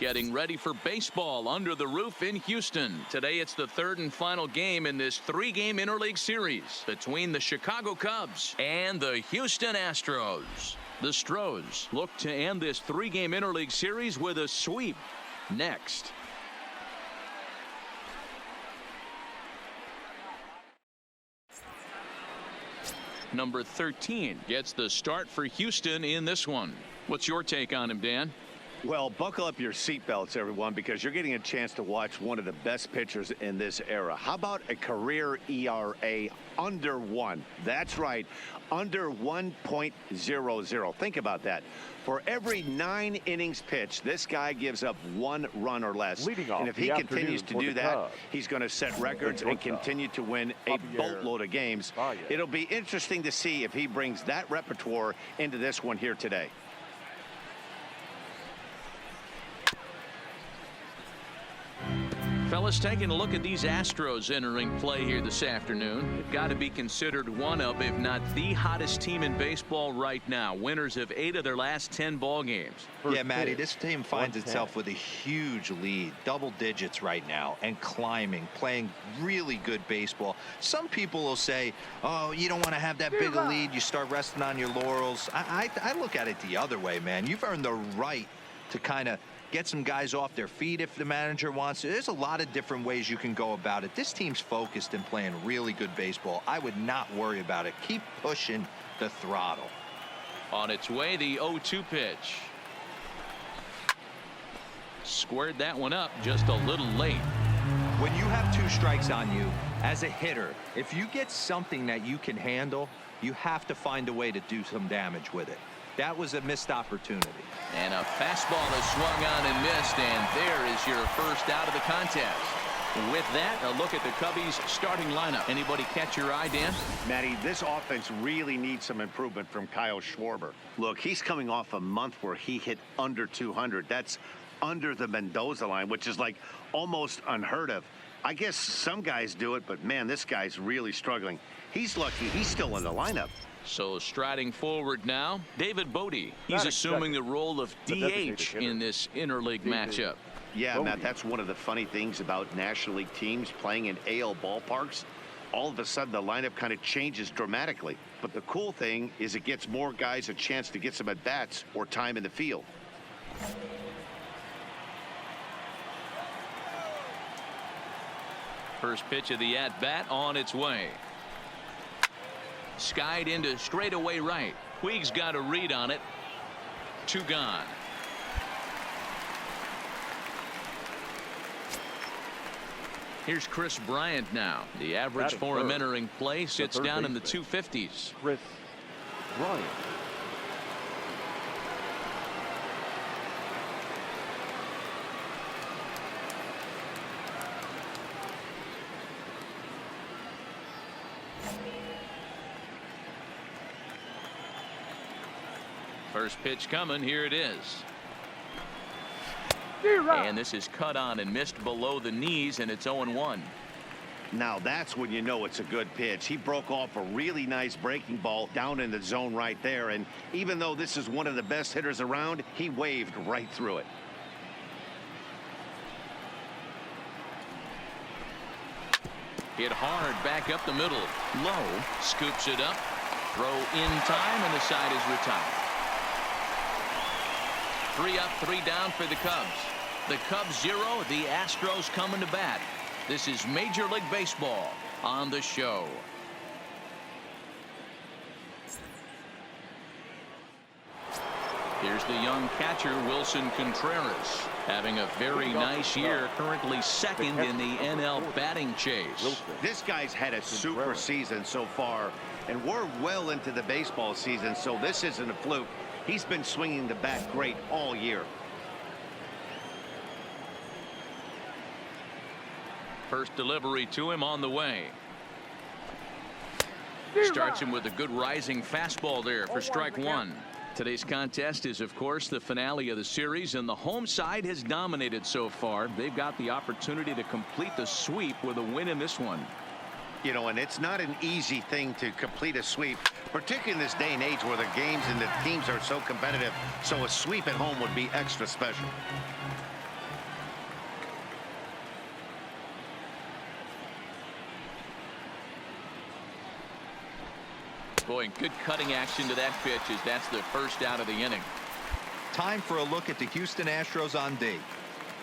Getting ready for baseball under the roof in Houston. Today it's the third and final game in this three-game interleague series between the Chicago Cubs and the Houston Astros. The Stros look to end this three-game interleague series with a sweep. Next. Number 13 gets the start for Houston in this one. What's your take on him, Dan? Well, buckle up your seatbelts, everyone, because you're getting a chance to watch one of the best pitchers in this era. How about a career ERA under 1? That's right, under 1.00. Think about that. For every 9 innings pitched, this guy gives up 1 run or less. And if he continues to do that, he's going to set records and continue to win a boatload of games. It'll be interesting to see if he brings that repertoire into this one here today. Fellas, taking a look at these Astros entering play here this afternoon. They've got to be considered one of, if not the hottest team in baseball right now. Winners of 8 of their last 10 ball games. Yeah, Matty, this team finds itself with a huge lead, double digits right now, and climbing, playing really good baseball. Some people will say, oh, you don't want to have that big a lead. You start resting on your laurels. I look at it the other way, man. You've earned the right to kind of get some guys off their feet if the manager wants to. There's a lot of different ways you can go about it. This team's focused and playing really good baseball. I would not worry about it. Keep pushing the throttle. On its way, the 0-2 pitch. Squared that one up just a little late. When you have 2 strikes on you, as a hitter, if you get something that you can handle, you have to find a way to do some damage with it. That was a missed opportunity. And a fastball is swung on and missed, and there is your first out of the contest. With that, a look at the Cubbies' starting lineup. Anybody catch your eye, Dan? Matty, this offense really needs some improvement from Kyle Schwarber. Look, he's coming off a month where he hit under 200. That's under the Mendoza line, which is like almost unheard of. I guess some guys do it, but man, this guy's really struggling. He's lucky he's still in the lineup. So striding forward now, David Bodie. He's assuming the role of DH in this interleague matchup. Yeah, Matt, that's one of the funny things about National League teams playing in AL ballparks. All of a sudden, the lineup kind of changes dramatically. But the cool thing is it gets more guys a chance to get some at-bats or time in the field. First pitch of the at-bat on its way. Skied into straightaway right. Puig's got a read on it. 2 gone. Here's Chris Bryant now. The average for him entering play sits down in the 250s. Chris Bryant. First pitch coming. Here it is. And this is cut on and missed below the knees, and it's 0-1. Now that's when you know it's a good pitch. He broke off a really nice breaking ball down in the zone right there, and even though this is one of the best hitters around, he waved right through it. Hit hard back up the middle. Low, scoops it up. Throw in time, and the side is retired. 3 up, 3 down for the Cubs. The Cubs 0, the Astros coming to bat. This is Major League Baseball on the show. Here's the young catcher, Wilson Contreras, having a very nice year, currently second in the NL batting chase. This guy's had a super season so far, and we're well into the baseball season, so this isn't a fluke. He's been swinging the bat great all year. First delivery to him on the way. Starts him with a good rising fastball there for strike 1. Today's contest is, of course, the finale of the series, and the home side has dominated so far. They've got the opportunity to complete the sweep with a win in this one. You know, and it's not an easy thing to complete a sweep, particularly in this day and age where the games and the teams are so competitive. So a sweep at home would be extra special. Boy, good cutting action to that pitch as that's the first out of the inning. Time for a look at the Houston Astros on D.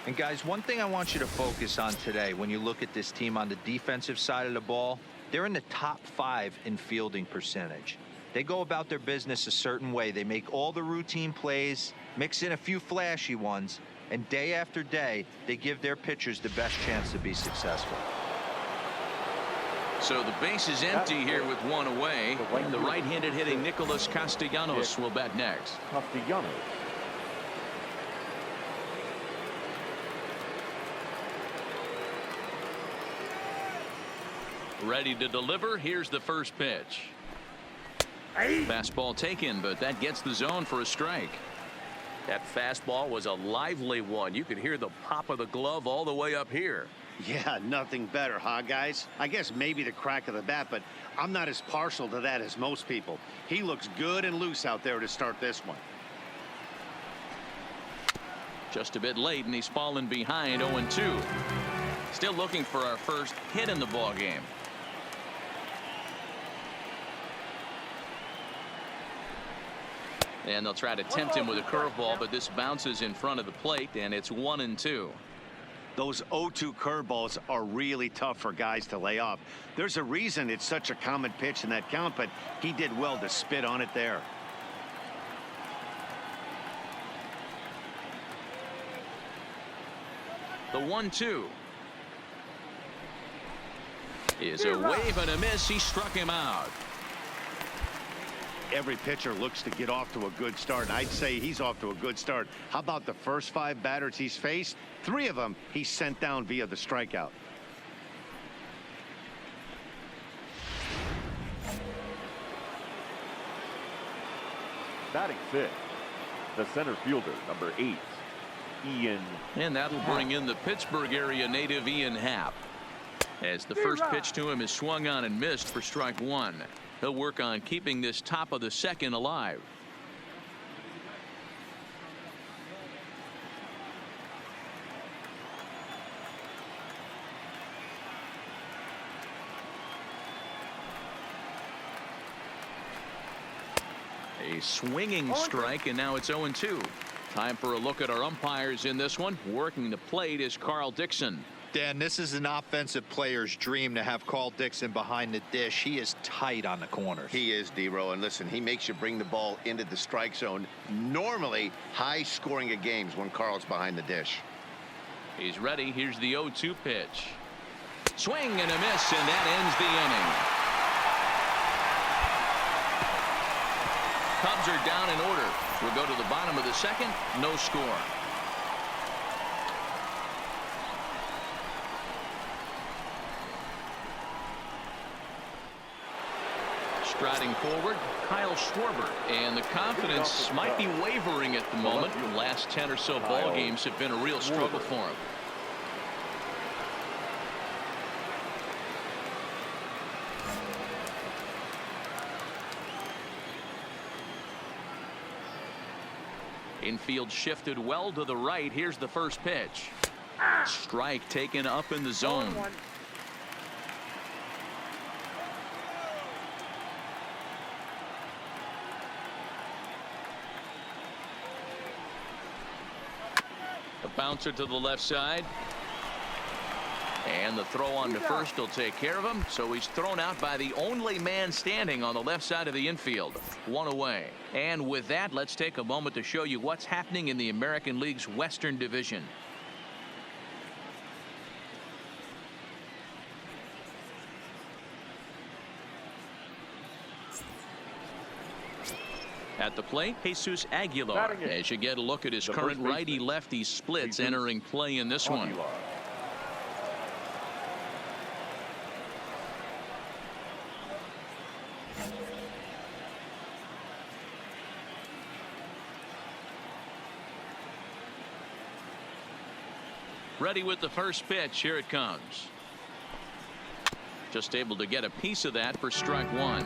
And guys, one thing I want you to focus on today when you look at this team on the defensive side of the ball, they're in the top 5 in fielding percentage. They go about their business a certain way. They make all the routine plays, mix in a few flashy ones, and day after day, they give their pitchers the best chance to be successful. So the base is empty here with one away. The right-handed hitting Nicholas Castellanos will bat next. Castellanos. Ready to deliver. Here's the first pitch. Fastball taken, but that gets the zone for a strike. That fastball was a lively one. You could hear the pop of the glove all the way up here. Yeah, nothing better, huh, guys? I guess maybe the crack of the bat, but I'm not as partial to that as most people. He looks good and loose out there to start this one. Just a bit late, and he's fallen behind 0-2. Still looking for our first hit in the ball game. And they'll try to tempt him with a curveball, but this bounces in front of the plate, and it's 1-2. Those 0-2 curveballs are really tough for guys to lay off. There's a reason it's such a common pitch in that count, but he did well to spit on it there. The 1-2 is a wave and a miss. He struck him out. Every pitcher looks to get off to a good start, and I'd say he's off to a good start. How about the first 5 batters he's faced? 3 of them he sent down via the strikeout. Batting 5th, the center fielder, number 8, Ian. And that'll bring in the Pittsburgh area native Ian Happ. As the first pitch to him is swung on and missed for strike 1. He'll work on keeping this top of the second alive. A swinging strike, and now it's 0-2. Time for a look at our umpires in this one. Working the plate is Carl Dixon. Dan, this is an offensive player's dream to have Carl Dixon behind the dish. He is tight on the corners. He is, D-Row, and listen, he makes you bring the ball into the strike zone. Normally high scoring of games when Carl's behind the dish. He's ready. Here's the 0-2 pitch. Swing and a miss, and that ends the inning. Cubs are down in order. We'll go to the bottom of the second. No score. Striding forward, Kyle Schwarber, and the confidence might be wavering at the moment. The last 10 or so ball games have been a real struggle for him. Infield shifted well to the right. Here's the first pitch. Strike taken up in the zone. A bouncer to the left side. And the throw on to first will take care of him. So he's thrown out by the only man standing on the left side of the infield. 1 away. And with that, let's take a moment to show you what's happening in the American League's Western Division. At the plate, Jesus Aguilar. As you get a look at his current righty-lefty splits entering play in this one. Ready with the first pitch. Here it comes. Just able to get a piece of that for strike 1.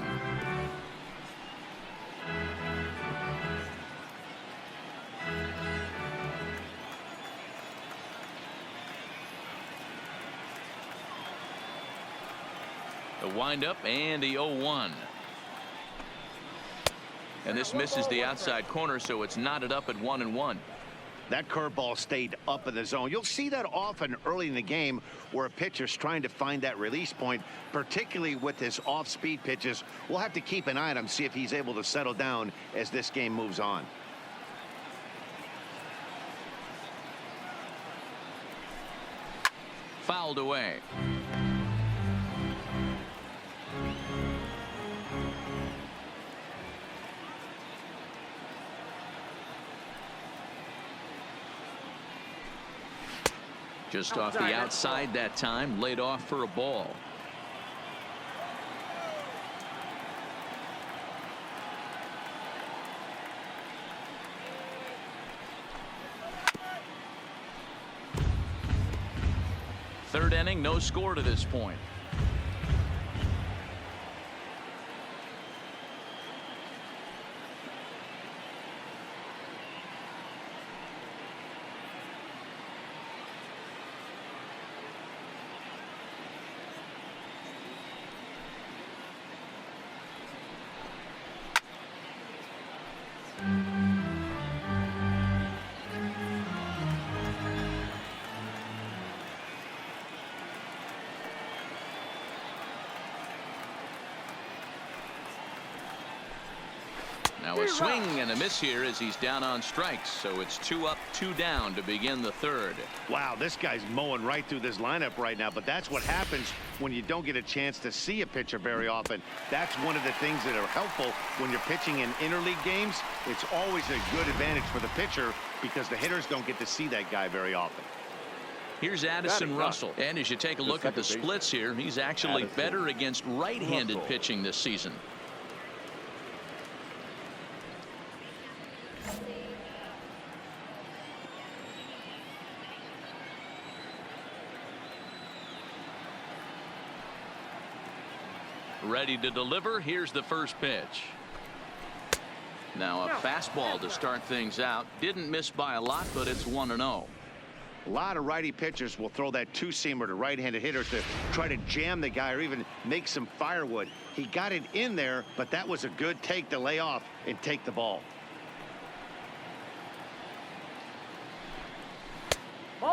The windup and the 0-1. And this misses the outside corner, so it's knotted up at 1-1. That curveball stayed up in the zone. You'll see that often early in the game where a pitcher's trying to find that release point, particularly with his off-speed pitches. We'll have to keep an eye on him, see if he's able to settle down as this game moves on. Fouled away. Just off the outside that time, laid off for a ball. Third inning, no score to this point. Now a swing and a miss here as he's down on strikes, so it's 2 up, 2 down to begin the third. Wow, this guy's mowing right through this lineup right now, but that's what happens when you don't get a chance to see a pitcher very often. That's one of the things that are helpful when you're pitching in interleague games. It's always a good advantage for the pitcher because the hitters don't get to see that guy very often. Here's Addison Russell, and as you take a look at the splits here, he's actually better against right-handed pitching this season. Ready to deliver. Here's the first pitch. Now a fastball to start things out. Didn't miss by a lot, but it's 1-0. A lot of righty pitchers will throw that two-seamer to right-handed hitters to try to jam the guy or even make some firewood. He got it in there, but that was a good take to lay off and take the ball.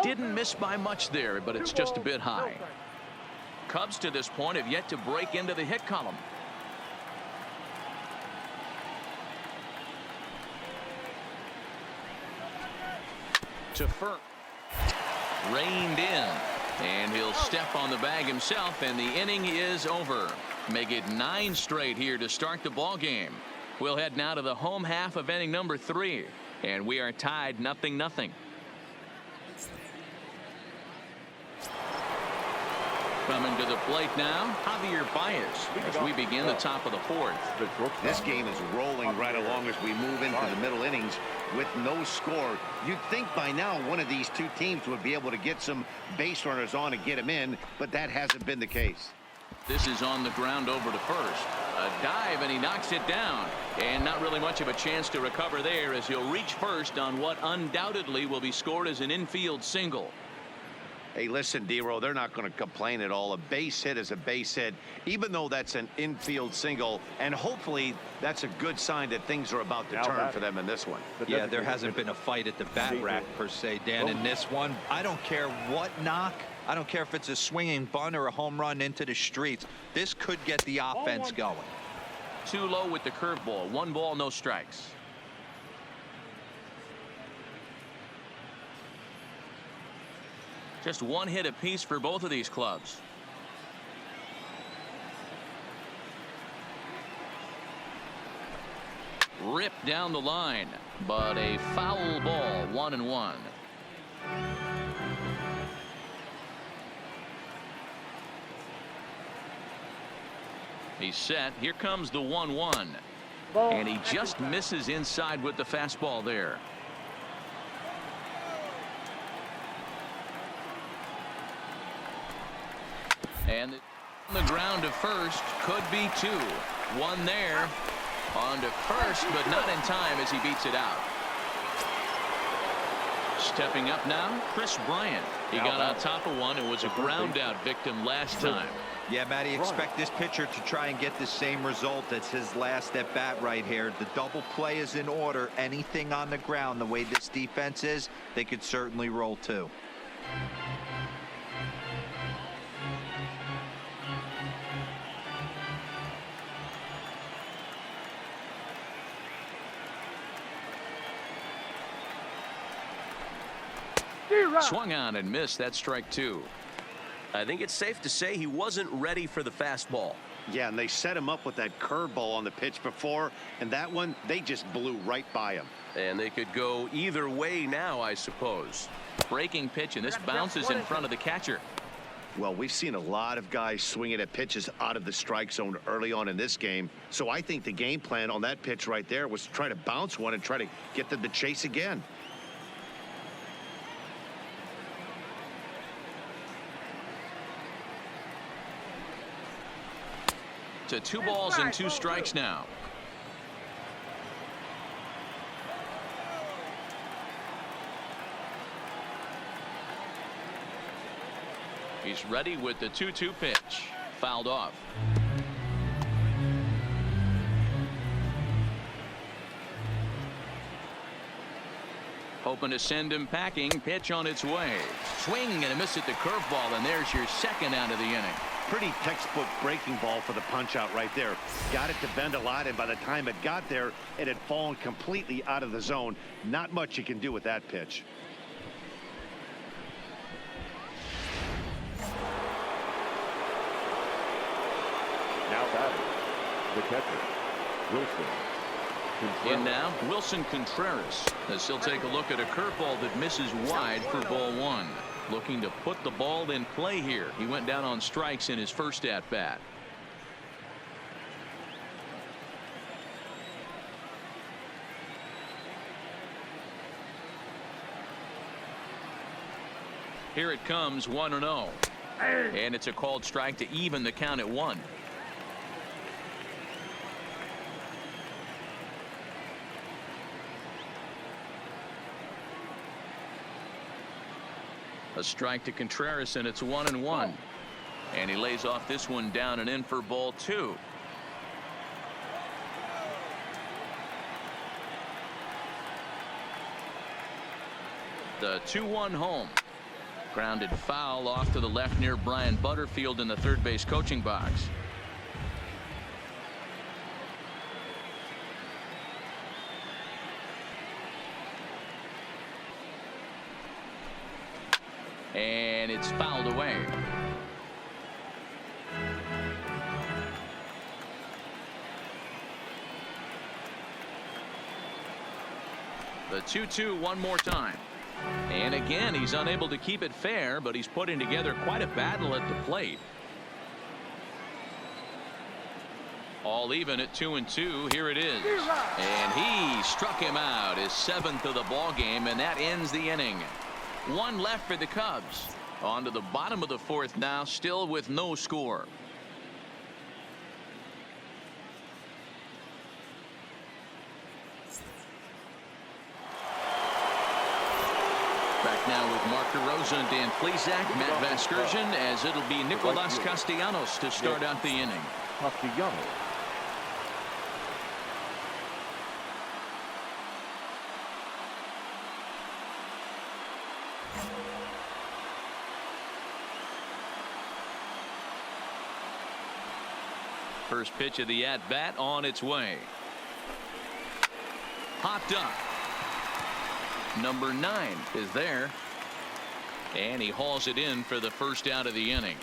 Didn't miss by much there, but it's just a bit high. Cubs to this point have yet to break into the hit column. To first. Reined in. And he'll step on the bag himself, and the inning is over. Make it 9 straight here to start the ball game. We'll head now to the home half of inning number 3. And we are tied 0-0. Coming to the plate now, Javier Baez, as we begin the top of the 4th. This game is rolling right along as we move into the middle innings with no score. You'd think by now one of these two teams would be able to get some base runners on and get them in, but that hasn't been the case. This is on the ground over to first. A dive, and he knocks it down. And not really much of a chance to recover there as he'll reach first on what undoubtedly will be scored as an infield single. Hey, listen, D-Row, they're not going to complain at all. A base hit is a base hit, even though that's an infield single. And hopefully that's a good sign that things are about to turn for them in this one. Yeah, there hasn't been a fight at the bat rack, per se, Dan, in this one. I don't care what knock. I don't care if it's a swinging bunt or a home run into the streets. This could get the offense going. Too low with the curveball. 1 ball, no strikes. Just 1 hit apiece for both of these clubs. Ripped down the line, but a foul ball, 1-1. He's set. Here comes the 1-1. And he just misses inside with the fastball there. And the ground to first could be 2. 1 there. On to first, but not in time as he beats it out. Stepping up now, Chris Bryant. He got on top of one and was a ground out victim last time. Yeah, Matty, expect this pitcher to try and get the same result as his last at bat right here. The double play is in order. Anything on the ground, the way this defense is, they could certainly roll too. Swung on and missed. That's strike 2. I think it's safe to say he wasn't ready for the fastball. Yeah, and they set him up with that curveball on the pitch before, and that one, they just blew right by him. And they could go either way now, I suppose. Breaking pitch, and this bounces in front of the catcher. Well, we've seen a lot of guys swinging at pitches out of the strike zone early on in this game, so I think the game plan on that pitch right there was to try to bounce one and try to get them to chase again. To 2 balls and 2 strikes now. He's ready with the 2-2 pitch. Fouled off. Hoping to send him packing. Pitch on its way. Swing and a miss at the curveball, and there's your second out of the inning. Pretty textbook breaking ball for the punch out right there. Got it to bend a lot, and by the time it got there, it had fallen completely out of the zone. Not much you can do with that pitch. Now batting, the catcher, Wilson Contreras. In now, Wilson Contreras, as he'll take a look at a curveball that misses wide for ball 1. Looking to put the ball in play here. He went down on strikes in his first at bat. Here it comes, 1-0. And it's a called strike to even the count at 1. A strike to Contreras, and it's 1-1. And he lays off this one down and in for ball 2. The 2-1 home. Grounded foul off to the left near Brian Butterfield in the third base coaching box. And it's fouled away. The 2-2 one more time. And again, he's unable to keep it fair, but he's putting together quite a battle at the plate. All even at 2-2. Here it is. And he struck him out, his 7th of the ball game, and that ends the inning. 1 left for the Cubs. On to the bottom of the 4th now, still with no score. Back now with Mark DeRosa, Dan Plesac, Matt Vasgersian, as it'll be Nicolas Castellanos to start out the inning. Castellanos. First pitch of the at-bat on its way. Popped up. Number 9 is there. And he hauls it in for the first out of the inning.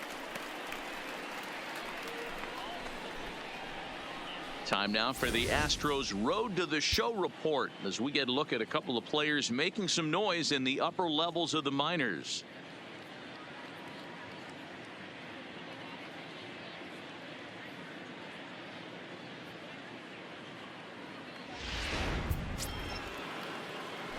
Time now for the Astros Road to the Show report as we get a look at a couple of players making some noise in the upper levels of the minors.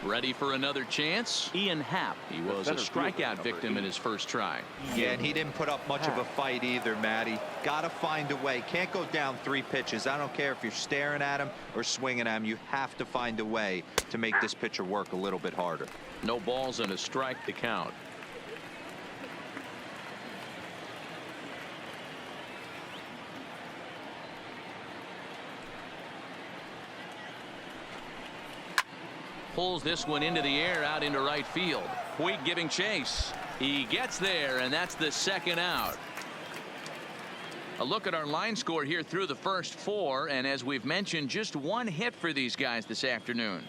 Ready for another chance? Ian Happ. He was a strikeout victim in his first try. Yeah, and he didn't put up much of a fight either, Matty. Gotta find a way. Can't go down 3 pitches. I don't care if you're staring at him or swinging at him. You have to find a way to make this pitcher work a little bit harder. No balls and a strike to count. pulls this one into the air out into right field. Puig giving chase. He gets there, and that's the second out. A look at our line score here through the first 4, and as we've mentioned, just 1 hit for these guys this afternoon.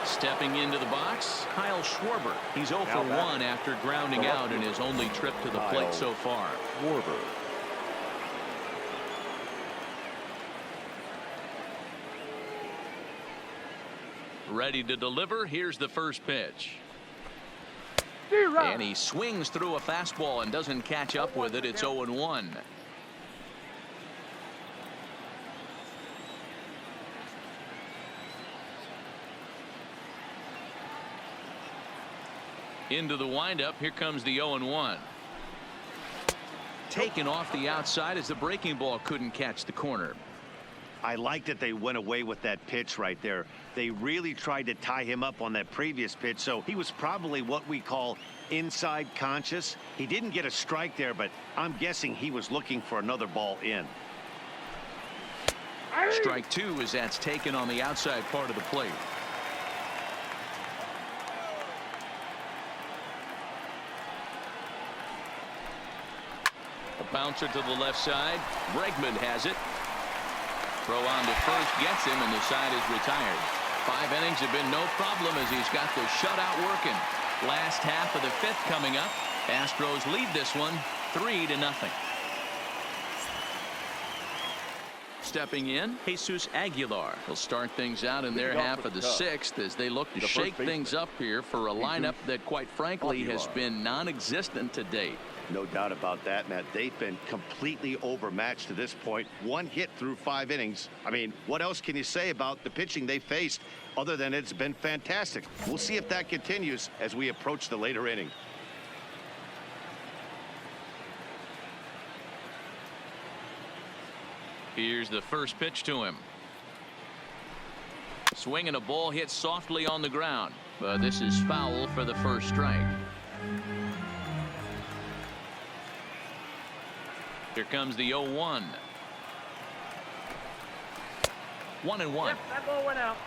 Stepping into the box, Kyle Schwarber. He's 0 for 1 after grounding out in his only trip to the plate so far. Schwarber. Ready to deliver. Here's the first pitch. And he swings through a fastball and doesn't catch up with it. It's 0-1. Into the windup. Here comes the 0-1. Taken off the outside as the breaking ball couldn't catch the corner. I like that they went away with that pitch right there. They really tried to tie him up on that previous pitch, so he was probably what we call inside conscious. He didn't get a strike there, but I'm guessing he was looking for another ball in. Strike 2 as that's taken on the outside part of the plate. A bouncer to the left side. Bregman has it. Throw on to first gets him, and the side is retired. 5 innings have been no problem as he's got the shutout working. Last half of the 5th coming up. Astros lead this one 3-0. Stepping in, Jesus Aguilar. He'll start things out in their half of the 6th as they look to shake things up here for a lineup that, quite frankly, has been non-existent to date. No doubt about that, Matt. They've been completely overmatched to this point. 1 hit through 5 innings. I mean, what else can you say about the pitching they faced other than it's been fantastic? We'll see if that continues as we approach the later inning. Here's the first pitch to him. Swinging a ball hit softly on the ground, but this is foul for the first strike. Here comes the 0-1. 1-1. Yep, that ball went out.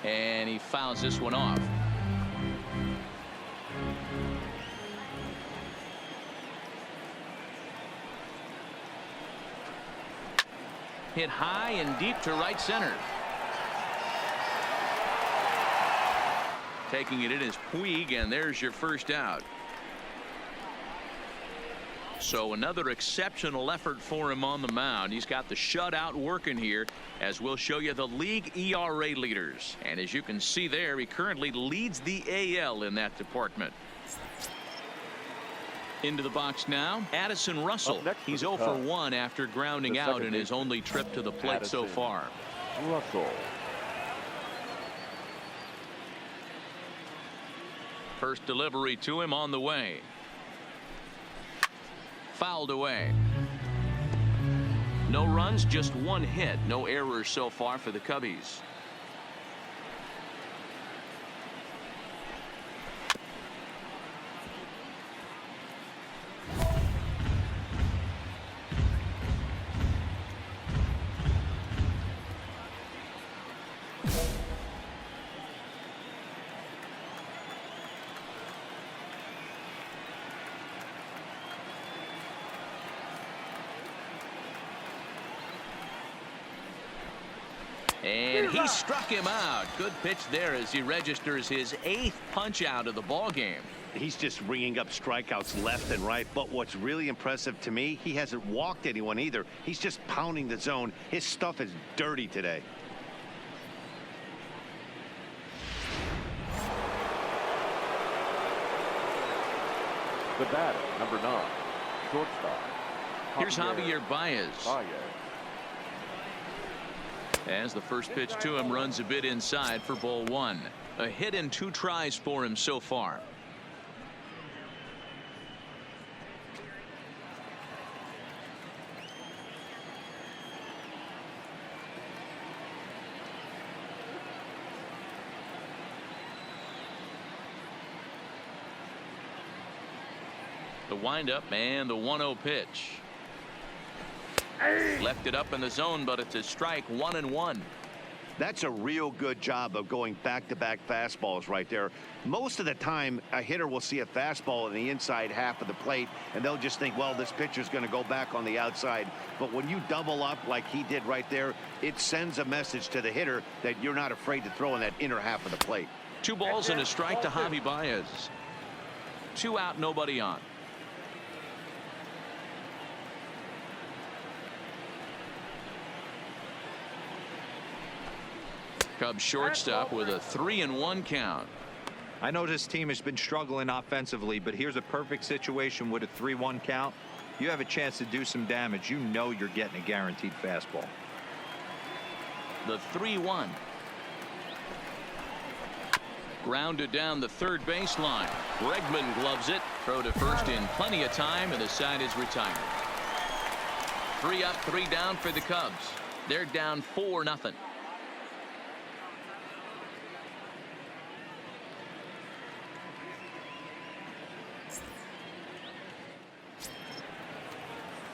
And he fouls this one off. Hit high and deep to right center. Taking it in is Puig, and there's your first out. So another exceptional effort for him on the mound. He's got the shutout working here, as we'll show you the league ERA leaders. And as you can see there, he currently leads the AL in that department. Into the box now, Addison Russell. He's 0 for 1 after grounding out in his only trip to the plate so far. Russell. First delivery to him on the way. Fouled away. No runs, just 1 hit. No errors so far for the Cubbies. And he struck him out. Good pitch there as he registers his 8th punch out of the ball game. He's just ringing up strikeouts left and right. But what's really impressive to me, he hasn't walked anyone either. He's just pounding the zone. His stuff is dirty today. The batter, number 9, shortstop. Here's Javier Baez. As the first pitch to him runs a bit inside for ball 1. A hit in 2 tries for him so far. The windup and the 1-0 pitch. Left it up in the zone, but it's a strike. 1-1. That's a real good job of going back-to-back fastballs right there. Most of the time, a hitter will see a fastball in the inside half of the plate, and they'll just think, well, this pitcher's going to go back on the outside. But when you double up like he did right there, it sends a message to the hitter that you're not afraid to throw in that inner half of the plate. 2 balls and a strike to Javi Baez. 2 out, nobody on. Cubs shortstop with a 3-1 count. I know this team has been struggling offensively, but here's a perfect situation with a 3-1 count. You have a chance to do some damage. You know you're getting a guaranteed fastball. The 3-1. Grounded down the third baseline. Bregman gloves it. Throw to first in plenty of time, and the side is retired. 3 up, 3 down for the Cubs. They're down 4-0.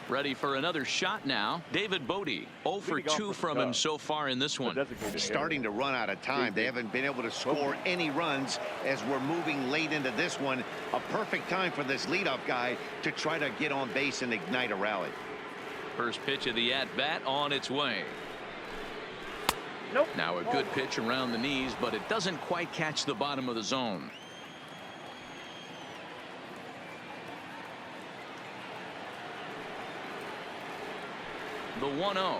Ready for another shot now. David Bodie, 0 for 2 from him so far in this one. Starting to run out of time. They haven't been able to score any runs as we're moving late into this one. A perfect time for this leadoff guy to try to get on base and ignite a rally. First pitch of the at-bat on its way. Nope. Now a good pitch around the knees, but it doesn't quite catch the bottom of the zone. The 1-0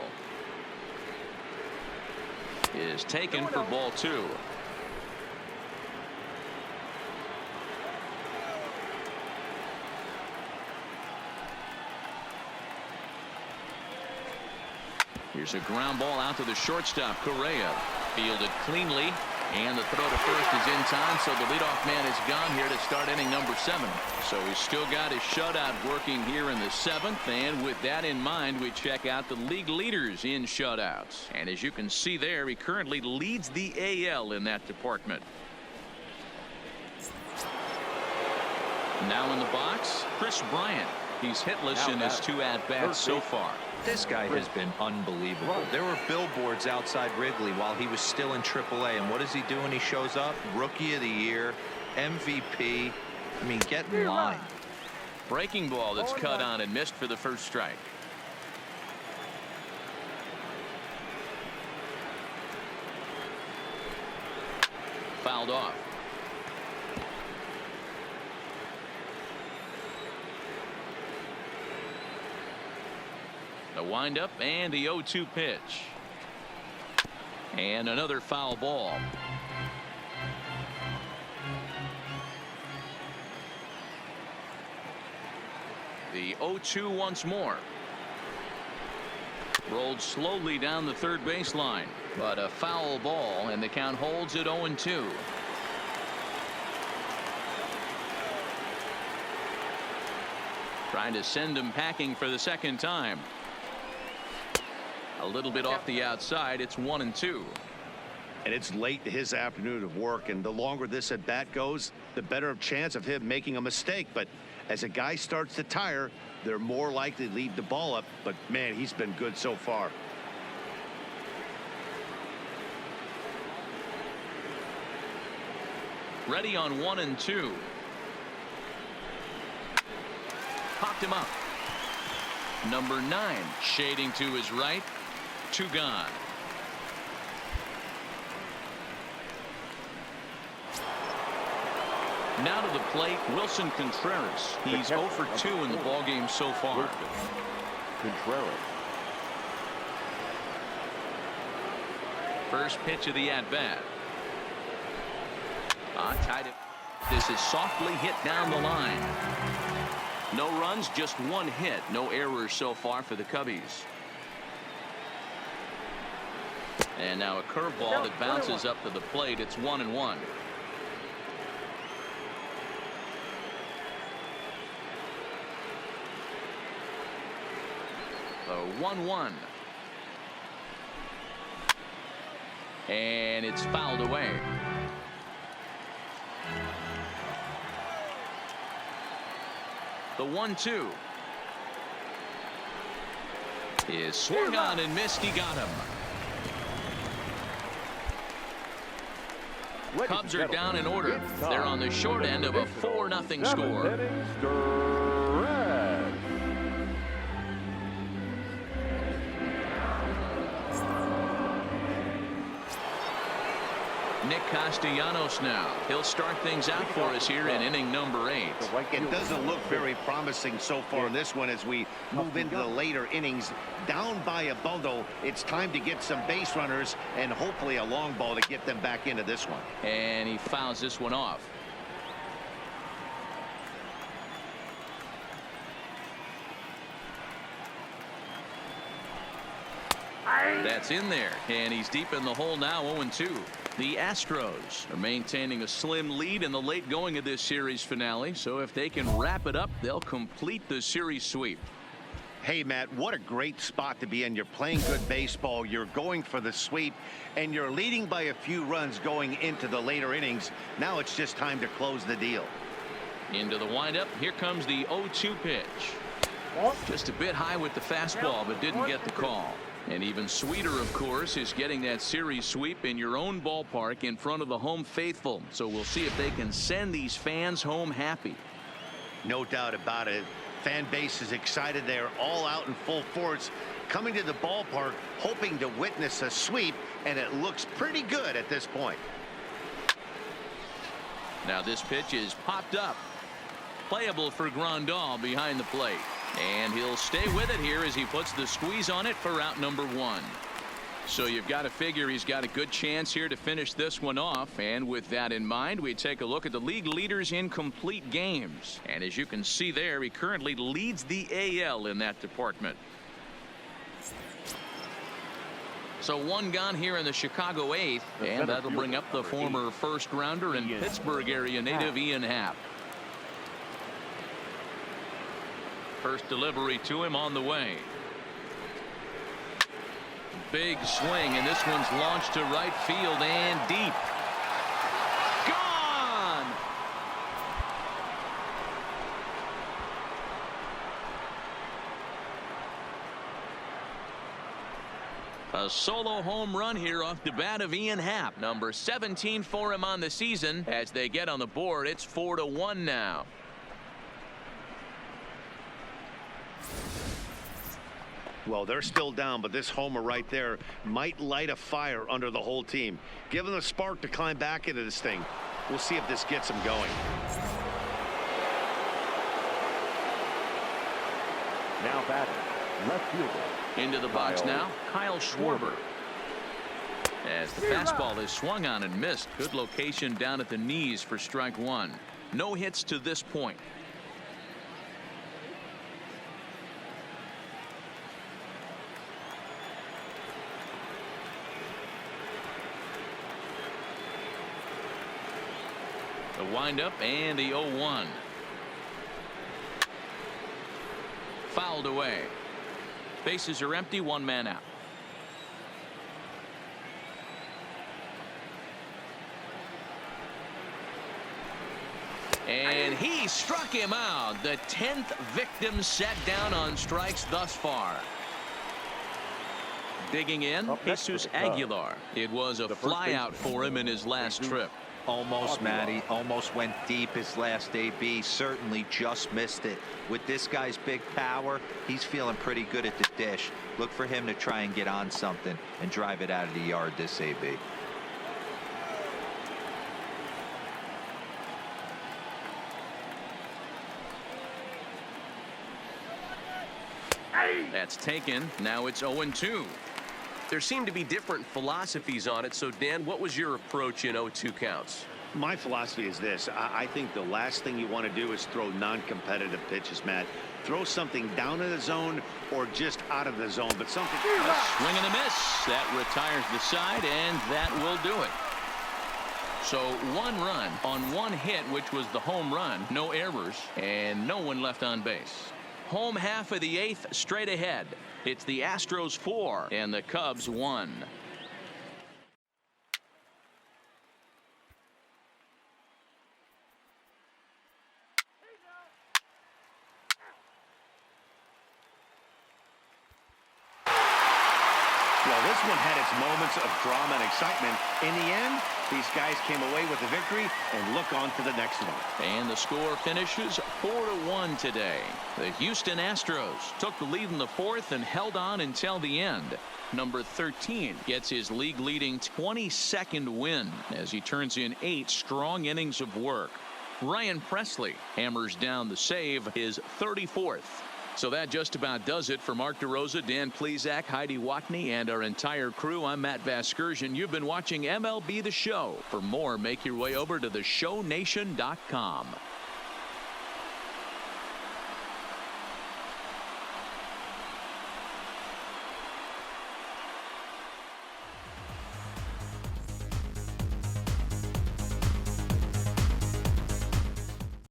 is taken for ball 2. Here's a ground ball out to the shortstop. Correa fielded cleanly, and the throw to first is in time, so the leadoff man is gone here to start inning number 7. So he's still got his shutout working here in the 7th, and with that in mind, we check out the league leaders in shutouts. And as you can see there, he currently leads the AL in that department. Now in the box, Chris Bryant. He's hitless in his 2 at-bats so far. This guy has been unbelievable. There were billboards outside Wrigley while he was still in AAA, and what does he do when he shows up? Rookie of the Year, MVP. I mean, get in line. Breaking ball that's cut on and missed for the first strike. Fouled off. The windup and the 0-2 pitch. And another foul ball. The 0-2 once more. Rolled slowly down the third baseline, but a foul ball, and the count holds at 0-2. Trying to send him packing for the second time. A little bit off the outside. It's 1-2. And it's late in his afternoon of work, and the longer this at bat goes, the better chance of him making a mistake. But as a guy starts to tire, they're more likely to leave the ball up. But man, he's been good so far. Ready on 1-2. Popped him up. Number 9 shading to his right. 2 gone. Now to the plate, Wilson Contreras. He's 0 for 2 in the ballgame so far. Contreras. First pitch of the at-bat. Tied it. This is softly hit down the line. No runs, just 1 hit. No errors so far for the Cubbies. And now a curveball that bounces up to the plate. It's 1-1. The 1-1. And it's fouled away. The 1-2 is swung on and missed. He got him. Cubs are down in order. They're on the short end of a 4-0 score. Nick Castellanos now. He'll start things out for us here in inning number 8. It doesn't look very promising so far in this one as we move into the later innings. Down by a bundle, it's time to get some base runners and hopefully a long ball to get them back into this one. And he fouls this one off. That's in there, and he's deep in the hole now. 0-2. The Astros are maintaining a slim lead in the late going of this series finale, so if they can wrap it up, they'll complete the series sweep. Hey, Matt, what a great spot to be in. You're playing good baseball, you're going for the sweep, and you're leading by a few runs going into the later innings. Now it's just time to close the deal. Into the windup. Here comes the 0-2 pitch. Just a bit high with the fastball, but didn't get the call. And even sweeter, of course, is getting that series sweep in your own ballpark in front of the home faithful. So we'll see if they can send these fans home happy. No doubt about it. Fan base is excited. They're all out in full force, coming to the ballpark, hoping to witness a sweep, and it looks pretty good at this point. Now this pitch is popped up. Playable for Grandal behind the plate. And he'll stay with it here as he puts the squeeze on it for out number 1. So you've got to figure he's got a good chance here to finish this one off. And with that in mind, we take a look at the league leaders in complete games. And as you can see there, he currently leads the AL in that department. So one gone here in the Chicago 8th, and that'll bring up the former first rounder and Pittsburgh area native Ian Happ. First delivery to him on the way. Big swing, and this one's launched to right field and deep. Gone! A solo home run here off the bat of Ian Happ. Number 17 for him on the season. As they get on the board, it's 4-1 now. Well, they're still down, but this homer right there might light a fire under the whole team. Give them a spark to climb back into this thing. We'll see if this gets them going. Now batting, left fielder. Into the box now, Kyle Schwarber. As the fastball is swung on and missed. Good location down at the knees for strike 1. No hits to this point. The windup and the 0-1. Fouled away. Bases are empty, one man out. And he struck him out. The 10th victim set down on strikes thus far. Digging in, Jesus Aguilar. It was a flyout for him in his last trip. Almost, Matty. Almost went deep his last AB. Certainly just missed it. With this guy's big power, he's feeling pretty good at the dish. Look for him to try and get on something and drive it out of the yard this AB. That's taken. Now it's 0-2. There seem to be different philosophies on it. So, Dan, what was your approach in 0-2 counts? My philosophy is this. I think the last thing you want to do is throw non-competitive pitches, Matt. Throw something down in the zone or just out of the zone, but something. A swing and a miss. That retires the side, and that will do it. So 1 run on 1 hit, which was the home run. No errors, and no one left on base. Home half of the 8th straight ahead. It's the Astros 4 and the Cubs 1. Well, this one had its moments of drama and excitement. In the end, these guys came away with a victory and look on to the next one. And the score finishes 4-1 today. The Houston Astros took the lead in the fourth and held on until the end. Number 13 gets his league-leading 22nd win as he turns in 8 strong innings of work. Ryan Presley hammers down the save, his 34th. So that just about does it for Mark DeRosa, Dan Plesac, Heidi Watney, and our entire crew. I'm Matt Vasgersian. You've been watching MLB The Show. For more, make your way over to theshownation.com.